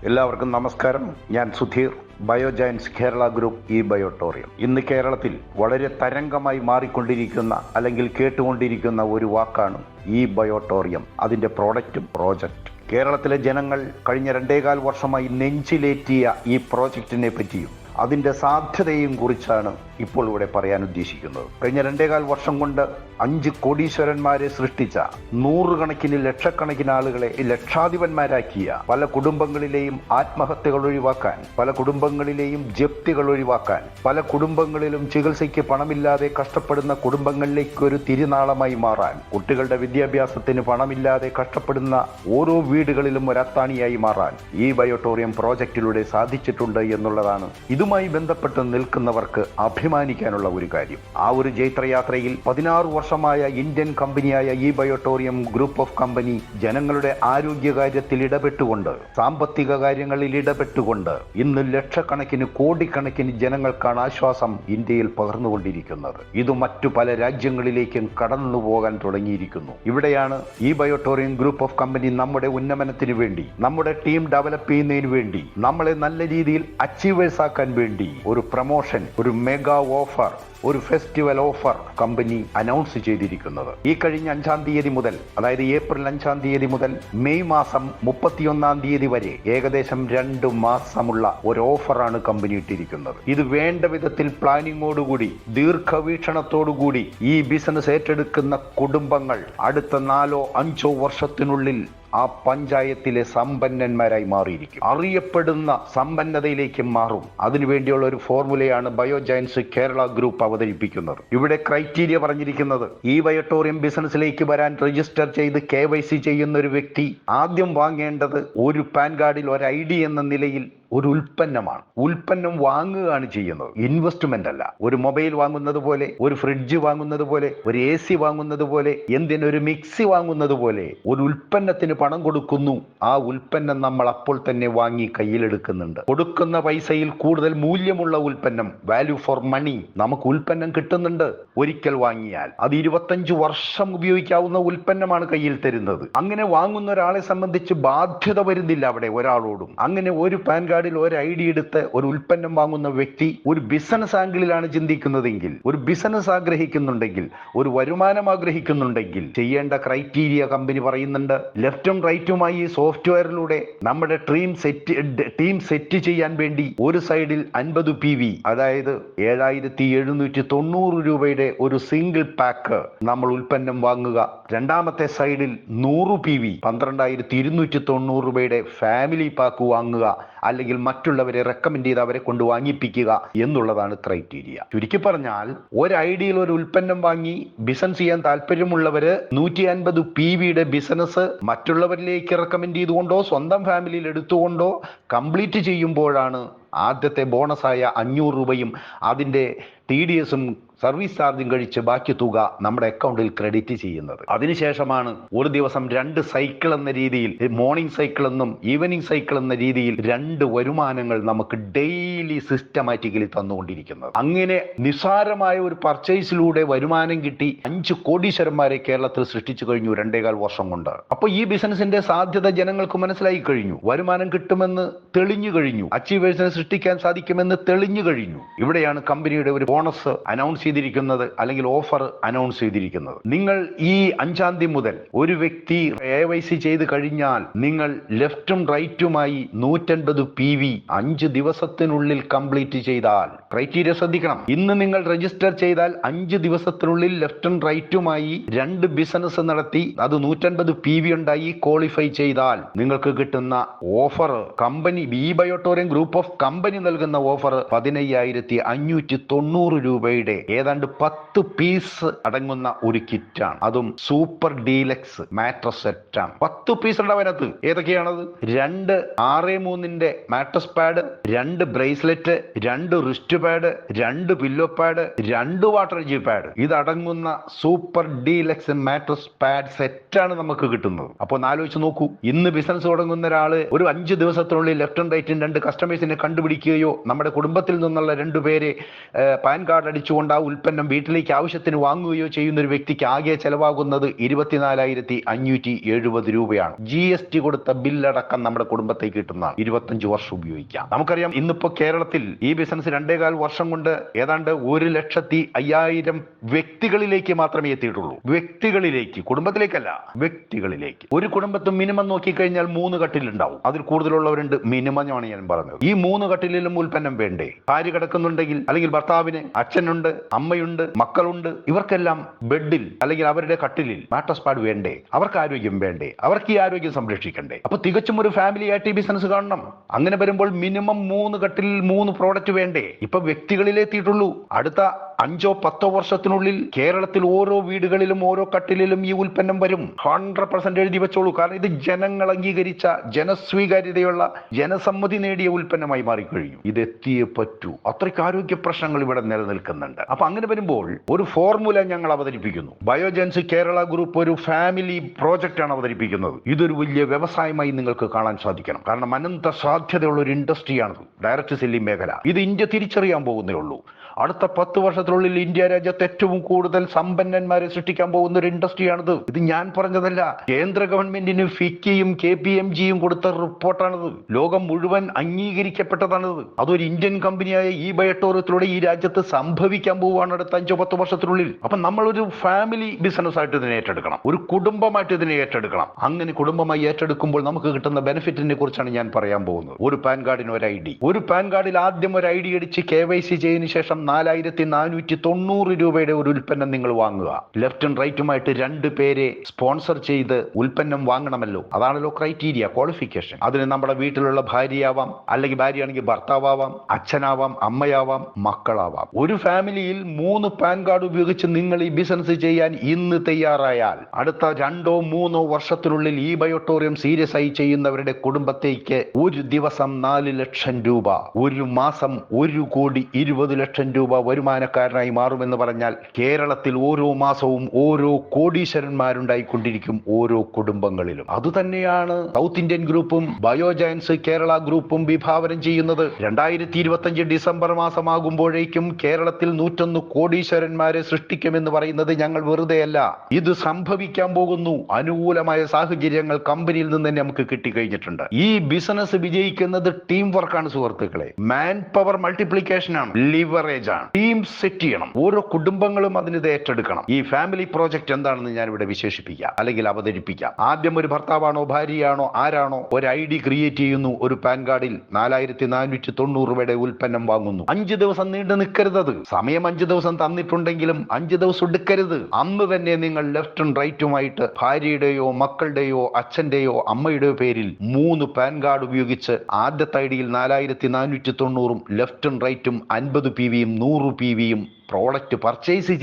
എല്ലാവർക്കും നമസ്കാരം. ഞാൻ സുധീർ, ബയോജയൻസ് കേരള ഗ്രൂപ്പ് ഇ ബയോട്ടോറിയം. ഇന്ന് കേരളത്തിൽ വളരെ തരംഗമായി മാറിക്കൊണ്ടിരിക്കുന്ന അല്ലെങ്കിൽ കേട്ടുകൊണ്ടിരിക്കുന്ന ഒരു വാക്കാണ് ഇ ബയോട്ടോറിയം, അതിൻ്റെ പ്രോജക്റ്റ്. കേരളത്തിലെ ജനങ്ങൾ കഴിഞ്ഞ 2.25 വർഷമായി നെഞ്ചിലേറ്റിയ ഈ പ്രോജക്റ്റിനെ പറ്റിയും അതിൻ്റെ സാധ്യതയും കുറിച്ചാണ് ഇപ്പോൾ ഇവിടെ പറയാൻ ഉദ്ദേശിക്കുന്നത്. കഴിഞ്ഞ 2.25 വർഷം കൊണ്ട് 5 കോടീശ്വരന്മാരെ സൃഷ്ടിച്ച, നൂറുകണക്കിന് ലക്ഷക്കണക്കിന് ആളുകളെ ലക്ഷാധിപന്മാരാക്കിയ, പല കുടുംബങ്ങളിലെയും ആത്മഹത്യകൾ ഒഴിവാക്കാൻ, പല കുടുംബങ്ങളിലെയും ജപ്തികൾ ഒഴിവാക്കാൻ, പല കുടുംബങ്ങളിലും ചികിത്സയ്ക്ക് പണമില്ലാതെ കഷ്ടപ്പെടുന്ന കുടുംബങ്ങളിലേക്ക് ഒരു തിരുനാളമായി മാറാൻ, കുട്ടികളുടെ വിദ്യാഭ്യാസത്തിന് പണമില്ലാതെ കഷ്ടപ്പെടുന്ന ഓരോ വീടുകളിലും ഒരു അത്താണിയായി മാറാൻ ഈ ബയോട്ടോറിയം പ്രോജക്റ്റിലൂടെ സാധിച്ചിട്ടുണ്ട് എന്നുള്ളതാണ് ഇതുമായി ബന്ധപ്പെട്ട് നിൽക്കുന്നവർക്ക് അഭിമാനിക്കാനുള്ള ഒരു കാര്യം. ആ ഒരു ജൈത്രയാത്രയിൽ 16 വർഷമായ ഇന്ത്യൻ കമ്പനിയായ ഈ ബയോട്ടോറിയം ഗ്രൂപ്പ് ഓഫ് കമ്പനി ജനങ്ങളുടെ ആരോഗ്യകാര്യത്തിൽ ഇടപെട്ടുകൊണ്ട്, സാമ്പത്തിക കാര്യങ്ങളിൽ ഇടപെട്ടുകൊണ്ട് ഇന്ന് ലക്ഷക്കണക്കിന് കോടിക്കണക്കിന് ജനങ്ങൾക്കാണ് ആശ്വാസം ഇന്ത്യയിൽ പകർന്നുകൊണ്ടിരിക്കുന്നത്. ഇത് മറ്റു പല രാജ്യങ്ങളിലേക്കും കടന്നു പോകാൻ തുടങ്ങിയിരിക്കുന്നു. ഇവിടെയാണ് ഈ ബയോട്ടോറിയം ഗ്രൂപ്പ് ഓഫ് കമ്പനി നമ്മുടെ ഉന്നമനത്തിന് വേണ്ടി, നമ്മുടെ ടീം ഡെവലപ്പ് ചെയ്യുന്നതിന് വേണ്ടി, നമ്മളെ നല്ല രീതിയിൽ അച്ചീവേഴ്സ് ആക്കാൻ വേണ്ടി ഒരു പ്രൊമോഷൻ, ഒരു മെഗാ ഓഫർ, ഒരു ഫെസ്റ്റിവൽ ഓഫർ കമ്പനി അനൗൺസ് ചെയ്തിരിക്കുന്നത്. ഈ കഴിഞ്ഞ 5-ാം തീയതി മുതൽ, അതായത് ഏപ്രിൽ 5-ാം തീയതി മുതൽ മെയ് മാസം 31-ാം തീയതി വരെ ഏകദേശം 2 മാസമുള്ള ഒരു ഓഫറാണ് കമ്പനി ഇട്ടിരിക്കുന്നത്. ഇത് വേണ്ട വിധത്തിൽ പ്ലാനിങ്ങോടുകൂടി, ദീർഘവീക്ഷണത്തോടുകൂടി ഈ ബിസിനസ് ഏറ്റെടുക്കുന്ന കുടുംബങ്ങൾ അടുത്ത 4-5 വർഷത്തിനുള്ളിൽ ആ പഞ്ചായത്തിലെ സമ്പന്നന്മാരായി മാറിയിരിക്കും, അറിയപ്പെടുന്ന സമ്പന്നതയിലേക്ക് മാറും. അതിനുവേണ്ടിയുള്ള ഒരു ഫോർമുലയാണ് ബയോജയൻസ് കേരള ഗ്രൂപ്പ് അവതരിപ്പിക്കുന്നത്. ഇവിടെ ക്രൈറ്റീരിയ പറഞ്ഞിരിക്കുന്നത്, ഈ ബയോട്ടോറിയം ബിസിനസ്സിലേക്ക് വരാൻ രജിസ്റ്റർ ചെയ്ത് KYC ചെയ്യുന്ന ഒരു വ്യക്തി ആദ്യം വാങ്ങേണ്ടത് ഒരു പാൻ കാർഡിൽ ഒരു ID എന്ന നിലയിൽ ഒരു ഉൽപ്പന്നമാണ്. ഉൽപ്പന്നം വാങ്ങുകയാണ് ചെയ്യുന്നത്, ഇൻവെസ്റ്റ്മെന്റ് അല്ല. ഒരു മൊബൈൽ വാങ്ങുന്നത് പോലെ, ഒരു ഫ്രിഡ്ജ് വാങ്ങുന്നത് പോലെ, ഒരു AC വാങ്ങുന്നത് പോലെ, എന്തിനൊരു മിക്സി വാങ്ങുന്നത് പോലെ ഒരു ഉൽപ്പന്നത്തിന് പണം കൊടുക്കുന്നു. ആ ഉൽപ്പന്നം നമ്മൾ അപ്പോൾ തന്നെ വാങ്ങി കയ്യിലെടുക്കുന്നുണ്ട്. കൊടുക്കുന്ന പൈസയിൽ കൂടുതൽ മൂല്യമുള്ള ഉൽപ്പന്നം, വാല്യൂ ഫോർ മണി, നമുക്ക് ഉൽപ്പന്നം കിട്ടുന്നുണ്ട്. ഒരിക്കൽ വാങ്ങിയാൽ അത് 25 വർഷം ഉപയോഗിക്കാവുന്ന ഉൽപ്പന്നമാണ് കയ്യിൽ തരുന്നത്. അങ്ങനെ വാങ്ങുന്ന ഒരാളെ സംബന്ധിച്ച് ബാധ്യത വരുന്നില്ല അവിടെ ഒരാളോടും. അങ്ങനെ ഒരു പാൻ കാർഡിൽ ഒരു ID എടുത്ത് ഒരു ഉൽപ്പന്നം വാങ്ങുന്ന വ്യക്തി ഒരു ബിസിനസ് ആംഗിളിലാണ് ചിന്തിക്കുന്നതെങ്കിൽ, ഒരു ബിസിനസ് ആഗ്രഹിക്കുന്നുണ്ടെങ്കിൽ, ഒരു വരുമാനം ആഗ്രഹിക്കുന്നുണ്ടെങ്കിൽ ചെയ്യേണ്ട ക്രൈറ്റീരിയ കമ്പനി പറയുന്നുണ്ട്. ലെഫ്റ്റും റൈറ്റുമായി ഈ സോഫ്റ്റ്വെയറിലൂടെ നമ്മുടെ ടീം സെറ്റ് ചെയ്യാൻ വേണ്ടി ഒരു സൈഡിൽ 50 PV, അതായത് 7790 രൂപയുടെ ഒരു സിംഗിൾ പാക്ക് നമ്മൾ ഉൽപ്പന്നം വാങ്ങുക. രണ്ടാമത്തെ സൈഡിൽ 100 PV 12290 രൂപയുടെ ഫാമിലി പാക്ക് വാങ്ങുക, അല്ലെങ്കിൽ മറ്റുള്ളവരെ റെക്കമെൻഡ് ചെയ്ത് അവരെ കൊണ്ട് വാങ്ങിപ്പിക്കുക എന്നുള്ളതാണ് ക്രൈറ്റീരിയ. ചുരുക്കി പറഞ്ഞാൽ, ഒരു ഐഡിയയിൽ ഒരു ഉൽപ്പന്നം വാങ്ങി ബിസിനസ് ചെയ്യാൻ താല്പര്യമുള്ളവര് 150 PVയുടെ ബിസിനസ് മറ്റുള്ളവരിലേക്ക് റെക്കമെൻഡ് ചെയ്തുകൊണ്ടോ സ്വന്തം ഫാമിലിയിൽ എടുത്തുകൊണ്ടോ കംപ്ലീറ്റ് ചെയ്യുമ്പോഴാണ് ആദ്യത്തെ ബോണസായ 500 രൂപയും അതിൻ്റെ TDSും സർവീസ് ചാർജും കഴിച്ച് ബാക്കി തുക നമ്മുടെ അക്കൗണ്ടിൽ ക്രെഡിറ്റ് ചെയ്യുന്നത്. അതിനുശേഷമാണ് ഒരു ദിവസം 2 സൈക്കിൾ എന്ന രീതിയിൽ, മോർണിംഗ് സൈക്കിൾ എന്നും ഈവനിങ് സൈക്കിൾ എന്ന രീതിയിൽ 2 വരുമാനങ്ങൾ നമുക്ക് ഡെയിലി സിസ്റ്റമാറ്റിക്കലി തന്നുകൊണ്ടിരിക്കുന്നത്. അങ്ങനെ നിസ്സാരമായ ഒരു പർച്ചേസിലൂടെ വരുമാനം കിട്ടി 5 കോടീശ്വരന്മാരെ കേരളത്തിൽ സൃഷ്ടിച്ചു കഴിഞ്ഞു 2.25 വർഷം കൊണ്ട്. അപ്പോൾ ഈ ബിസിനസിന്റെ സാധ്യത ജനങ്ങൾക്ക് മനസ്സിലായി കഴിഞ്ഞു. വരുമാനം കിട്ടുമെന്ന് തെളിഞ്ഞു കഴിഞ്ഞു. അച്ചീവേഴ്സിനെ സൃഷ്ടിക്കാൻ സാധിക്കുമെന്ന് തെളിഞ്ഞു കഴിഞ്ഞു. ഇവിടെയാണ് കമ്പനിയുടെ ഒരു ബോണസ് അനൗൺസ് ചെയ്തിരിക്കുന്നത്, അല്ലെങ്കിൽ ഓഫർ അനൗൺസ് ചെയ്തിരിക്കുന്നത്. നിങ്ങൾ ഈ 5-ാം തീയതി മുതൽ ഒരു വ്യക്തി KYC ചെയ്ത് കഴിഞ്ഞാൽ നിങ്ങൾ ലെഫ്റ്റും റൈറ്റുമായി 150 PV 5 ദിവസത്തിനുള്ളിൽ കംപ്ലീറ്റ് ചെയ്താൽ, ക്രൈറ്റീരിയ ശ്രദ്ധിക്കണം, ഇന്ന് നിങ്ങൾ രജിസ്റ്റർ ചെയ്താൽ 5 ദിവസത്തിനുള്ളിൽ ലെഫ്റ്റും റൈറ്റുമായി 2 ബിസിനസ് നടത്തി അത് 150 PV ഉണ്ടായി ക്വാളിഫൈ ചെയ്താൽ നിങ്ങൾക്ക് കിട്ടുന്ന ഓഫർ, കമ്പനി ഈ ബയോട്ടോറിയം ഗ്രൂപ്പ് ഓഫ് കമ്പനി നൽകുന്ന ഓഫർ 15590 രൂപയുടെ ഏതാണ്ട് 10 പീസ് അടങ്ങുന്ന ഒരു കിറ്റാണ്. അതും സൂപ്പർ ഡീലക്സ് മാട്രസ് സെറ്റാണ്. 10 പീസ് ഉണ്ടാവനകത്ത്. ഏതൊക്കെയാണത്? 2 6-3 mattress pad, 2 bracelet, 2 wrist pad, 2 pillow pad, 2 water ജി പാഡ്. ഇതടങ്ങുന്ന സൂപ്പർ ഡീലക്സ് മാട്രസ് പാഡ് സെറ്റാണ് നമുക്ക് കിട്ടുന്നത്. അപ്പോൾ ആലോചിച്ച് നോക്കൂ, ഇന്ന് ബിസിനസ് തുടങ്ങുന്ന ഒരാള് ഒരു 5 ദിവസത്തിനുള്ളിൽ ലെഫ്റ്റും റൈറ്റും 2 കസ്റ്റമേഴ്സിനെ കണ്ടുപിടിക്കുകയോ നമ്മുടെ കുടുംബത്തിൽ നിന്നുള്ള 2 പേരെ പാൻ കാർഡ് അടിച്ചുകൊണ്ട് ആ ഉൽപ്പന്നം വീട്ടിലേക്ക് ആവശ്യത്തിന് വാങ്ങുകയോ ചെയ്യുന്ന ഒരു വ്യക്തിക്ക് ആകെ ചെലവാകുന്നത് 24,570 രൂപയാണ്. GST കൊടുത്ത ബില്ലടക്കം നമ്മുടെ കുടുംബത്തേക്ക് കിട്ടുന്നതാണ്. 25 വർഷം ഉപയോഗിക്കാം. നമുക്കറിയാം ഇന്നിപ്പോ കേരളത്തിൽ ഈ ബിസിനസ് 2.25 വർഷം കൊണ്ട് ഏതാണ്ട് 1,05,000 വ്യക്തികളിലേക്ക് മാത്രമേ എത്തിയിട്ടുള്ളൂ. വ്യക്തികളിലേക്ക്, കുടുംബത്തിലേക്കല്ല, വ്യക്തികളിലേക്ക്. ഒരു കുടുംബത്തിൽ മിനിമം നോക്കിക്കഴിഞ്ഞാൽ 3 കട്ടിലുണ്ടാവും. അതിൽ കൂടുതലുള്ളവരുണ്ട്. മിനിമമാണ് ഞാൻ പറഞ്ഞത്. ഈ 3 കട്ടിലിലും ഉൽപ്പന്നം വേണ്ടേ? ഭാര്യ കിടക്കുന്നുണ്ടെങ്കിൽ, അല്ലെങ്കിൽ ഭർത്താവിന് അച്ഛനുണ്ട്, അമ്മയുണ്ട്, മക്കളുണ്ട്, ഇവർക്കെല്ലാം ബെഡിൽ അല്ലെങ്കിൽ അവരുടെ കട്ടിലിൽ മാട്രസ് പാഡ് വേണ്ടേ? അവർക്ക് ആരോഗ്യം വേണ്ടേ? അവർക്ക് ഈ ആരോഗ്യം സംരക്ഷിക്കണ്ടേ? അപ്പൊ തികച്ചും ഒരു ഫാമിലി ആയിട്ട് ഈ ബിസിനസ് കാണണം. അങ്ങനെ വരുമ്പോൾ മിനിമം 3 കട്ടിലിൽ 3 പ്രോഡക്റ്റ് വേണ്ടേ? ഇപ്പൊ വ്യക്തികളിലെത്തിയിട്ടുള്ളൂ. അടുത്ത 5-10 വർഷത്തിനുള്ളിൽ കേരളത്തിൽ ഓരോ വീടുകളിലും ഓരോ കട്ടിലിലും ഈ ഉൽപ്പന്നം വരും. 100% എഴുതി വെച്ചോളൂ. കാരണം ഇത് ജനങ്ങൾ അംഗീകരിച്ച, ജനസ്വീകാര്യതയുള്ള, ജനസമ്മതി നേടിയ ഉൽപ്പന്നമായി മാറിക്കഴിഞ്ഞു. ഇത് എത്തിയേ പറ്റൂ. അത്രയ്ക്ക് ആരോഗ്യ പ്രശ്നങ്ങൾ ഇവിടെ നിലനിൽക്കുന്നുണ്ട്. അപ്പൊ അങ്ങനെ വരുമ്പോൾ ഒരു ഫോർമുല ഞങ്ങൾ അവതരിപ്പിക്കുന്നു. ബയോജൻസ് കേരള ഗ്രൂപ്പ് ഒരു ഫാമിലി പ്രോജക്റ്റ് ആണ് അവതരിപ്പിക്കുന്നത്. ഇതൊരു വലിയ വ്യവസായമായി നിങ്ങൾക്ക് കാണാൻ സാധിക്കണം. കാരണം അനന്ത സാധ്യതയുള്ള ഒരു ഇൻഡസ്ട്രിയാണിത്, ഡയറക്റ്റ് സെല്ലിംഗ് മേഖല. ഇത് ഇന്ത്യ തിരിച്ചറിയാൻ പോകുന്നേ ഉള്ളൂ. അടുത്ത 10 വർഷത്തിനുള്ളിൽ ഇന്ത്യ രാജ്യത്ത് ഏറ്റവും കൂടുതൽ സമ്പന്നന്മാരെ സൃഷ്ടിക്കാൻ പോകുന്ന ഒരു ഇൻഡസ്ട്രിയാണിത്. ഇത് ഞാൻ പറഞ്ഞതല്ല, കേന്ദ്ര ഗവൺമെന്റിന് ഫിക്കിയും KPMGയും കൊടുത്ത റിപ്പോർട്ടാണിത്. ലോകം മുഴുവൻ അംഗീകരിക്കപ്പെട്ടതാണിത്. അതൊരു ഇന്ത്യൻ കമ്പനിയായ ഈ ബയോട്ടോറിയത്തിലൂടെ ഈ രാജ്യത്ത് സംഭവിക്കാൻ പോവുകയാണ് അടുത്ത 5-10 വർഷത്തിനുള്ളിൽ. അപ്പൊ നമ്മളൊരു ഫാമിലി ബിസിനസ് ആയിട്ട് ഇതിനെ ഏറ്റെടുക്കണം, ഒരു കുടുംബമായിട്ട് ഇതിനെ ഏറ്റെടുക്കണം. അങ്ങനെ കുടുംബമായി ഏറ്റെടുക്കുമ്പോൾ നമുക്ക് കിട്ടുന്ന ബെനിഫിറ്റിനെ കുറിച്ചാണ് ഞാൻ പറയാൻ പോകുന്നത്. ഒരു പാൻ കാർഡിന് ഒരു ID. ഒരു പാൻ കാർഡിൽ ആദ്യം ഒരു ID അടിച്ച് KYC ചെയ്തതിനു ശേഷം 4,490 രൂപയുടെ ഒരു ഉൽപ്പന്നം നിങ്ങൾ വാങ്ങുക. ലെഫ്റ്റും റൈറ്റുമായിട്ട് 2 പേരെ സ്പോൺസർ ചെയ്ത് ഉൽപ്പന്നം വാങ്ങണമല്ലോ. അതാണല്ലോ ക്രൈറ്റീരിയ, ക്വാളിഫിക്കേഷൻ. അതിന് നമ്മുടെ വീട്ടിലുള്ള ഭാര്യയാവാം, അല്ലെങ്കിൽ ഭാര്യയാണെങ്കിൽ ഭർത്താവാം, അച്ഛനാവാം, അമ്മയാവാം, മക്കളാവാം. ഒരു ഫാമിലിയിൽ 3 പാൻ കാർഡ് ഉപയോഗിച്ച് നിങ്ങൾ ഈ ബിസിനസ് ചെയ്യാൻ ഇന്ന് തയ്യാറായാൽ അടുത്ത 2-3 വർഷത്തിനുള്ളിൽ ഈ ബയോട്ടോറിയം സീരിയസ് ആയി ചെയ്യുന്നവരുടെ കുടുംബത്തേക്ക് ഒരു ദിവസം 4 ലക്ഷം രൂപ, ഒരു മാസം 1,20,00,000 രൂപ വരുമാനക്കാരനായി മാറുമെന്ന് പറഞ്ഞാൽ കേരളത്തിൽ ഓരോ മാസവും ഓരോ കോടീശ്വരന്മാരുണ്ടായിക്കൊണ്ടിരിക്കും ഓരോ കുടുംബങ്ങളിലും. അതുതന്നെയാണ് സൗത്ത് ഇന്ത്യൻ ഗ്രൂപ്പും ബയോജയൻസ് കേരള ഗ്രൂപ്പും വിഭാവനം ചെയ്യുന്നത്. 2025 ഡിസംബർ മാസമാകുമ്പോഴേക്കും കേരളത്തിൽ 101 കോടീശ്വരന്മാരെ സൃഷ്ടിക്കുമെന്ന് പറയുന്നത് ഞങ്ങൾ വെറുതെയല്ല. ഇത് സംഭവിക്കാൻ പോകുന്നു. അനുകൂലമായ സാഹചര്യങ്ങൾ കമ്പനിയിൽ നിന്ന് തന്നെ നമുക്ക് കിട്ടിക്കഴിഞ്ഞിട്ടുണ്ട്. ഈ ബിസിനസ് വിജയിക്കുന്നത് ടീം വർക്കാണ് സുഹൃത്തുക്കളെ. മാൻ പവർ മൾട്ടിപ്ലിക്കേഷൻ ആണ്, ലിവറേജ് ആണ്. ടീം സെറ്റ് ചെയ്യണം. ഓരോ കുടുംബങ്ങളും അതിന് ഏറ്റെടുക്കണം. ഈ ഫാമിലി പ്രോജക്റ്റ് എന്താണെന്ന് ഞാൻ ഇവിടെ വിശേഷിപ്പിക്കാം, അല്ലെങ്കിൽ അവതരിപ്പിക്കാം. ആദ്യം ഒരു ഭർത്താവാണോ ഭാര്യയാണോ ആരാണോ ഒരു ID ക്രിയേറ്റ് ചെയ്യുന്നു. ഒരു പാൻ കാർഡിൽ 4,490 രൂപയുടെ ഉൽപ്പന്നം വാങ്ങുന്നു. 5 ദിവസം നീണ്ടു നിൽക്കരുത്. സമയം 5 ദിവസം തന്നിട്ടുണ്ടെങ്കിലും 5 ദിവസം എടുക്കരുത്. അന്ന് തന്നെ നിങ്ങൾ ലെഫ്റ്റും റൈറ്റുമായിട്ട് ഭാര്യയുടെയോ മക്കളുടെയോ അച്ഛന്റെയോ അമ്മയുടെയോ പേരിൽ 3 പാൻ കാർഡ് ഉപയോഗിച്ച് ആദ്യത്തെ IDയിൽ 4,490 ലെഫ്റ്റും റൈറ്റും 50 PVയും 100 PVയും പ്രോഡക്റ്റ് പർച്ചേസ്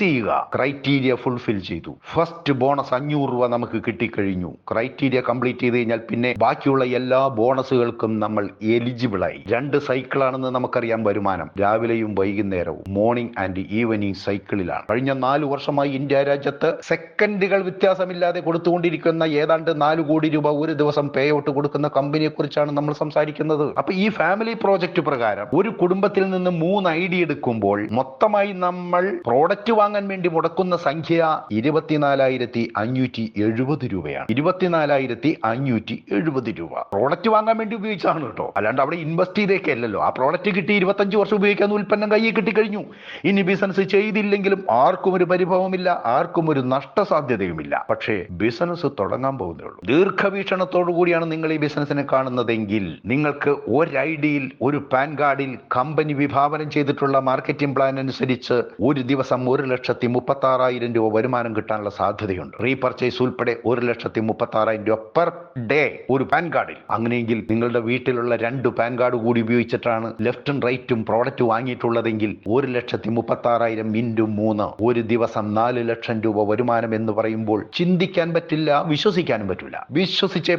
ചെയ്യുക. ക്രൈറ്റീരിയ ഫുൾഫിൽ ചെയ്തു. ഫസ്റ്റ് ബോണസ് 500 രൂപ നമുക്ക് കിട്ടിക്കഴിഞ്ഞു. ക്രൈറ്റീരിയ കംപ്ലീറ്റ് ചെയ്ത് കഴിഞ്ഞാൽ പിന്നെ ബാക്കിയുള്ള എല്ലാ ബോണസുകൾക്കും നമ്മൾ എലിജിബിൾ ആയി. 2 സൈക്കിളാണെന്ന് നമുക്കറിയാം വരുമാനം. രാവിലെയും വൈകുന്നേരവും, മോർണിംഗ് ആൻഡ് ഈവനിങ് സൈക്കിളിലാണ്. കഴിഞ്ഞ 4 വർഷമായി ഇന്ത്യ രാജ്യത്ത് സെക്കൻഡുകൾ വ്യത്യാസമില്ലാതെ കൊടുത്തുകൊണ്ടിരിക്കുന്ന ഏതാണ്ട് 4 കോടി രൂപ ഒരു ദിവസം പേ ഔട്ട് കൊടുക്കുന്ന കമ്പനിയെ കുറിച്ചാണ് നമ്മൾ സംസാരിക്കുന്നത്. അപ്പൊ ഈ ഫാമിലി പ്രോജക്റ്റ് പ്രകാരം ഒരു കുടുംബത്തിൽ നിന്ന് 3 ID എടുക്കുമ്പോൾ മൊത്തമായി നമ്മൾ പ്രോഡക്റ്റ് വാങ്ങാൻ വേണ്ടി മുടക്കുന്ന സംഖ്യ 24,570 രൂപയാണ്. 24,570 രൂപ പ്രോഡക്റ്റ് വാങ്ങാൻ വേണ്ടി ഉപയോഗിച്ചാണ് കേട്ടോ. അല്ലാണ്ട് അവിടെ ഇൻവെസ്റ്റ് ചെയ്തേക്കല്ലോ. ആ പ്രോഡക്റ്റ് കിട്ടി 25 വർഷം ഉപയോഗിക്കാൻ ഉൽപ്പന്നം കയ്യിൽ കിട്ടിക്കഴിഞ്ഞു. ഇനി ബിസിനസ് ചെയ്തില്ലെങ്കിലും ആർക്കും ഒരു പരിഭവമില്ല, ആർക്കും ഒരു നഷ്ടസാധ്യതയുമില്ല. പക്ഷേ ബിസിനസ് തുടങ്ങാൻ പോകുന്നേ ഉള്ളൂ. ദീർഘവീക്ഷണത്തോടു കൂടിയാണ് നിങ്ങൾ ഈ ബിസിനസിനെ കാണുന്നതെങ്കിൽ നിങ്ങൾക്ക് ഒരു IDയിൽ ഒരു പാൻ കാർഡിൽ കമ്പനി വിഭാവനം ചെയ്തിട്ടുള്ള മാർക്കറ്റിംഗ് പ്ലാൻ അനുസരിച്ച് ഒരു ദിവസം 1,36,000 രൂപ വരുമാനം കിട്ടാനുള്ള സാധ്യതയുണ്ട്. റീപർച്ചേസ് ഉൾപ്പെടെ 1,36,000 രൂപ പെർ ഡേ ഒരു പാൻ കാർഡിൽ. അങ്ങനെയെങ്കിൽ നിങ്ങളുടെ വീട്ടിലുള്ള 2 പാൻ കാർഡ് കൂടി ഉപയോഗിച്ചിട്ടാണ് ലെഫ്റ്റും റൈറ്റും പ്രോഡക്റ്റ് വാങ്ങിയിട്ടുള്ളതെങ്കിൽ 1,36,000 ഇൻറ്റു 3 ഒരു ദിവസം 4 ലക്ഷം രൂപ വരുമാനം എന്ന് പറയുമ്പോൾ ചിന്തിക്കാൻ പറ്റില്ല, വിശ്വസിക്കാനും പറ്റില്ല. വിശ്വസിച്ചേ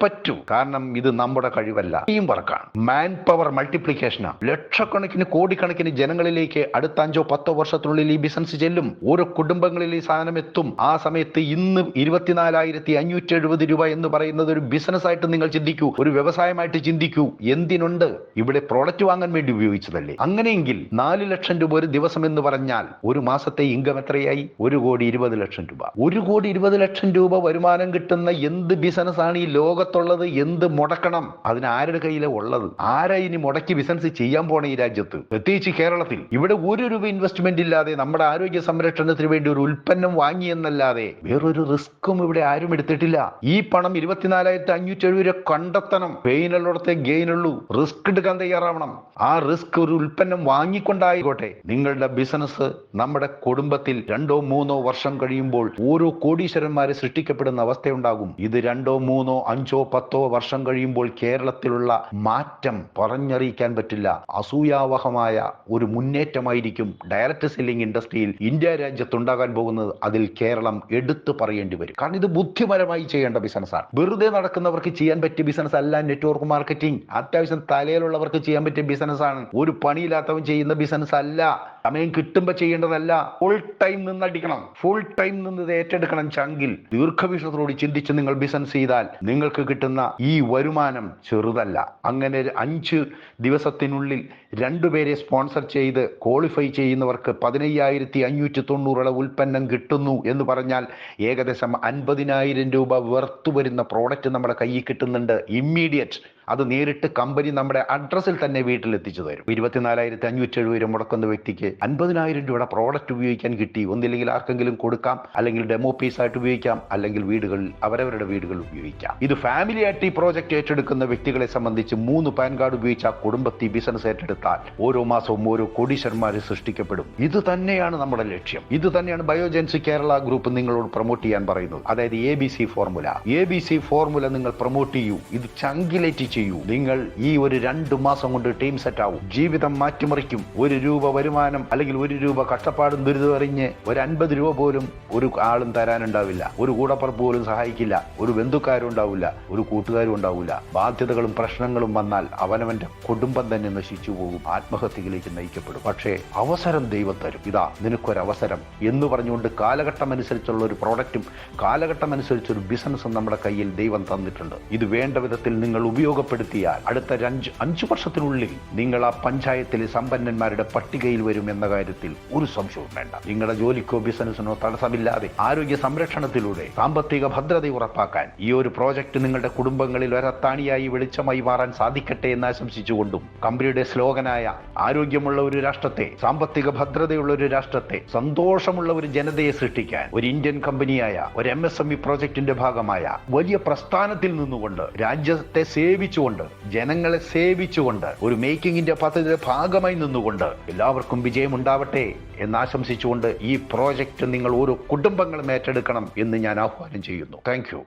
പറ്റൂ. കാരണം ഇത് നമ്മുടെ കഴിവല്ല, ടീം വർക്കാണ്, മാൻ പവർ മൾട്ടിപ്ലിക്കേഷനാണ്. ലക്ഷക്കണക്കിന് ലക്ഷക്കണക്കിന് കോടിക്കണക്കിന് ജനങ്ങളിലേക്ക് അടുത്ത 5-10 വർഷത്തിനുള്ളിൽ ഈ ബിസിനസ് ചെല്ലും. ഓരോ കുടുംബങ്ങളിൽ ഈ സാധനം എത്തും. ആ സമയത്ത് ഇന്ന് 24,570 രൂപ എന്ന് പറയുന്നത് ഒരു ബിസിനസ് ആയിട്ട് നിങ്ങൾ ചിന്തിക്കൂ, ഒരു വ്യവസായമായിട്ട് ചിന്തിക്കൂ. എന്തിനുണ്ട്? ഇവിടെ പ്രോഡക്റ്റ് വാങ്ങാൻ വേണ്ടി ഉപയോഗിച്ചതല്ലേ? അങ്ങനെയെങ്കിൽ 4 ലക്ഷം രൂപ ഒരു ദിവസം എന്ന് പറഞ്ഞാൽ ഒരു മാസത്തെ ഇൻകം എത്രയായി? 1,20,00,000 രൂപ. 1,20,00,000 രൂപ വരുമാനം കിട്ടുന്ന എന്ത് ബിസിനസ് ആണ് ഈ ലോകത്തുള്ളത്? എന്ത് മുടക്കണം? അതിന് ആരുടെ കയ്യിലെ ഉള്ളത്? ആരാ ഇനി മുടക്കി ബിസിനസ് ചെയ്യാൻ പോണ ഈ രാജ്യത്ത്, പ്രത്യേകിച്ച് കേരളത്തിൽ? ഇവിടെ 1 രൂപ ഇൻവെസ്റ്റ്മെന്റ് ഇല്ലാതെ നമ്മുടെ ആരോഗ്യ സംരക്ഷണത്തിന് വേണ്ടി ഒരു ഉൽപ്പന്നം വാങ്ങിയെന്നല്ലാതെ വേറൊരു റിസ്ക്കും ഇവിടെ ആരും എടുത്തിട്ടില്ല. ഈ പണം 24,570 രൂപ കണ്ടെത്തണം. പെയിനുള്ളിടത്തെ ഗെയിനുള്ളൂ. റിസ്ക് എടുക്കാൻ തയ്യാറാവണം. ആ റിസ്ക് ഒരു ഉൽപ്പന്നം വാങ്ങിക്കൊണ്ടായിക്കോട്ടെ. നിങ്ങളുടെ ബിസിനസ് നമ്മുടെ കുടുംബത്തിൽ 2-3 വർഷം കഴിയുമ്പോൾ ഓരോ കോടീശ്വരന്മാരെ സൃഷ്ടിക്കപ്പെടുന്ന അവസ്ഥയുണ്ടാകും. ഇത് 2-3-5-10 വർഷം കഴിയുമ്പോൾ കേരളത്തിലുള്ള മാറ്റം പറഞ്ഞറിയിക്കാൻ പറ്റില്ല. അസൂയാവഹമായ ഒരു മുന്നേറ്റമായിരിക്കും ഡയറക്റ്റ് സെല്ലിംഗ് ഇൻഡസ്ട്രിയിൽ ഇന്ത്യ രാജ്യത്തുണ്ടാകാൻ പോകുന്നത്. അതിൽ കേരളം എടുത്തു പറയേണ്ടി വരും. കാരണം ഇത് ബുദ്ധിപരമായി ചെയ്യേണ്ട ബിസിനസ്സാണ്. വെറുതെ നടക്കുന്നവർക്ക് ചെയ്യാൻ പറ്റിയ ബിസിനസ് അല്ല നെറ്റ്വർക്ക് മാർക്കറ്റിംഗ്. അത്യാവശ്യം തലയിലുള്ളവർക്ക് ചെയ്യാൻ പറ്റിയ ബിസിനസ്സാണ്. ഒരു പണിയില്ലാത്തവൻ ചെയ്യുന്ന ബിസിനസ് അല്ല. സമയം കിട്ടുമ്പോൾ ചെയ്യേണ്ടതല്ല. ഫുൾ ടൈം നിന്നടിക്കണം. ഫുൾ ടൈം നിന്ന് ഇത് ഏറ്റെടുക്കണം. ചങ്കിൽ ദീർഘവീക്ഷണത്തോട് ചിന്തിച്ച് നിങ്ങൾ ബിസിനസ് ചെയ്താൽ നിങ്ങൾക്ക് കിട്ടുന്ന ഈ വരുമാനം ചെറുതല്ല. അങ്ങനെ 5 ദിവസത്തിനുള്ളിൽ 2 പേരെ സ്പോൺസർ ചെയ്ത് ക്വാളിഫൈ ചെയ്യുന്നവർക്ക് 15,590 ഉൽപ്പന്നം കിട്ടുന്നു എന്ന് പറഞ്ഞാൽ ഏകദേശം 50,000 രൂപ വെറുത്തു വരുന്ന പ്രോഡക്റ്റ് നമ്മുടെ കയ്യിൽ കിട്ടുന്നുണ്ട്. ഇമ്മീഡിയറ്റ്. അത് നേരിട്ട് കമ്പനി നമ്മുടെ അഡ്രസ്സിൽ തന്നെ വീട്ടിലെത്തിച്ചു തരും. 24,570 രൂപ മുടക്കുന്ന വ്യക്തിക്ക് 50,000 രൂപയുടെ പ്രോഡക്റ്റ് ഉപയോഗിക്കാൻ കിട്ടി. ഒന്നില്ലെങ്കിൽ ആർക്കെങ്കിലും കൊടുക്കാം, അല്ലെങ്കിൽ ഡെമോ പീസ് ആയിട്ട് ഉപയോഗിക്കാം, അല്ലെങ്കിൽ വീടുകളിൽ അവരവരുടെ വീടുകളിൽ ഉപയോഗിക്കാം. ഇത് ഫാമിലി ആയിട്ട് ഈ പ്രോജക്റ്റ് ഏറ്റെടുക്കുന്ന വ്യക്തികളെ സംബന്ധിച്ച് 3 പാൻ കാർഡ് ഉപയോഗിച്ച കുടുംബത്തിൽ ബിസിനസ് ഏറ്റെടുത്താൽ ഓരോ മാസവും ഓരോ കോടീശ്വരന്മാരെ സൃഷ്ടിക്കപ്പെടും. ഇത് തന്നെയാണ് നമ്മുടെ ലക്ഷ്യം. ഇത് തന്നെയാണ് ബയോജൻസ് കേരള ഗ്രൂപ്പ് നിങ്ങളോട് പ്രൊമോട്ട് ചെയ്യാൻ പറയുന്നത്. അതായത് ABC ഫോർമുല. ABC ഫോർമുല നിങ്ങൾ പ്രൊമോട്ട് ചെയ്യൂ. ഇത് ചങ്കിലേറ്റ് ചെയ്യൂ. നിങ്ങൾ ഈ ഒരു 2 മാസം കൊണ്ട് ടീം സെറ്റ് ആവും. ജീവിതം മാറ്റിമറിക്കും. 1 രൂപ വരുമാനം അല്ലെങ്കിൽ 1 രൂപ കഷ്ടപ്പാടും ദുരിതം അറിഞ്ഞ് ഒരു 50 രൂപ പോലും ഒരു ആളും തരാനുണ്ടാവില്ല. ഒരു കൂടപ്പുറപ്പ് പോലും സഹായിക്കില്ല. ഒരു ബന്ധുക്കാരും ഉണ്ടാവില്ല. ഒരു കൂട്ടുകാരും ഉണ്ടാവില്ല. ബാധ്യതകളും പ്രശ്നങ്ങളും വന്നാൽ അവനവന്റെ കുടുംബം തന്നെ നശിച്ചു പോകും. ആത്മഹത്യയിലേക്ക് നയിക്കപ്പെടും. പക്ഷേ അവസരം ദൈവം തരും. ഇതാ നിനക്കൊരവസരം എന്ന് പറഞ്ഞുകൊണ്ട് കാലഘട്ടം അനുസരിച്ചുള്ള ഒരു പ്രോഡക്റ്റും കാലഘട്ടം അനുസരിച്ചൊരു ബിസിനസ്സും നമ്മുടെ കയ്യിൽ ദൈവം തന്നിട്ടുണ്ട്. ഇത് വേണ്ട വിധത്തിൽ നിങ്ങൾ ഉപയോഗപ്പെടുത്തിയാൽ അടുത്ത 5 വർഷത്തിനുള്ളിൽ നിങ്ങൾ ആ പഞ്ചായത്തിലെ സമ്പന്നന്മാരുടെ പട്ടികയിൽ വരും എന്ന കാര്യത്തിൽ ഒരു സംശയവും വേണ്ട. നിങ്ങളുടെ ജോലിക്കോ ബിസിനസിനോ തടസ്സമില്ലാതെ ആരോഗ്യ സംരക്ഷണത്തിലൂടെ സാമ്പത്തിക ഭദ്രത ഉറപ്പാക്കാൻ ഈ ഒരു പ്രോജക്റ്റ് നിങ്ങളുടെ കുടുംബങ്ങളിൽ ഒരത്താണിയായി വെളിച്ചമായി മാറാൻ സാധിക്കട്ടെ എന്ന് ആശംസിച്ചുകൊണ്ടും കമ്പനിയുടെ സ്ലോഗനായ ആരോഗ്യമുള്ള ഒരു രാഷ്ട്രത്തെ, സാമ്പത്തിക ഭദ്രതയുള്ള ഒരു രാഷ്ട്രത്തെ, സന്തോഷമുള്ള ഒരു ജനതയെ സൃഷ്ടിക്കാൻ ഒരു ഇന്ത്യൻ കമ്പനിയായ ഒരു MSME പ്രോജക്റ്റിന്റെ ഭാഗമായ വലിയ പ്രസ്ഥാനത്തിൽ നിന്നുകൊണ്ട് രാജ്യത്തെ സേവിച്ചുകൊണ്ട് ജനങ്ങളെ സേവിച്ചുകൊണ്ട് ഒരു മേക്കിംഗ് ഇന്ത്യ പദ്ധതിയുടെ ഭാഗമായി നിന്നുകൊണ്ട് എല്ലാവർക്കും വിജയം ഉണ്ടാവട്ടെ എന്നാശംസിച്ചുകൊണ്ട് ഈ പ്രോജക്റ്റ് നിങ്ങൾ ഓരോ കുടുംബങ്ങളും ഏറ്റെടുക്കണം എന്ന് ഞാൻ ആഹ്വാനം ചെയ്യുന്നു. Thank you.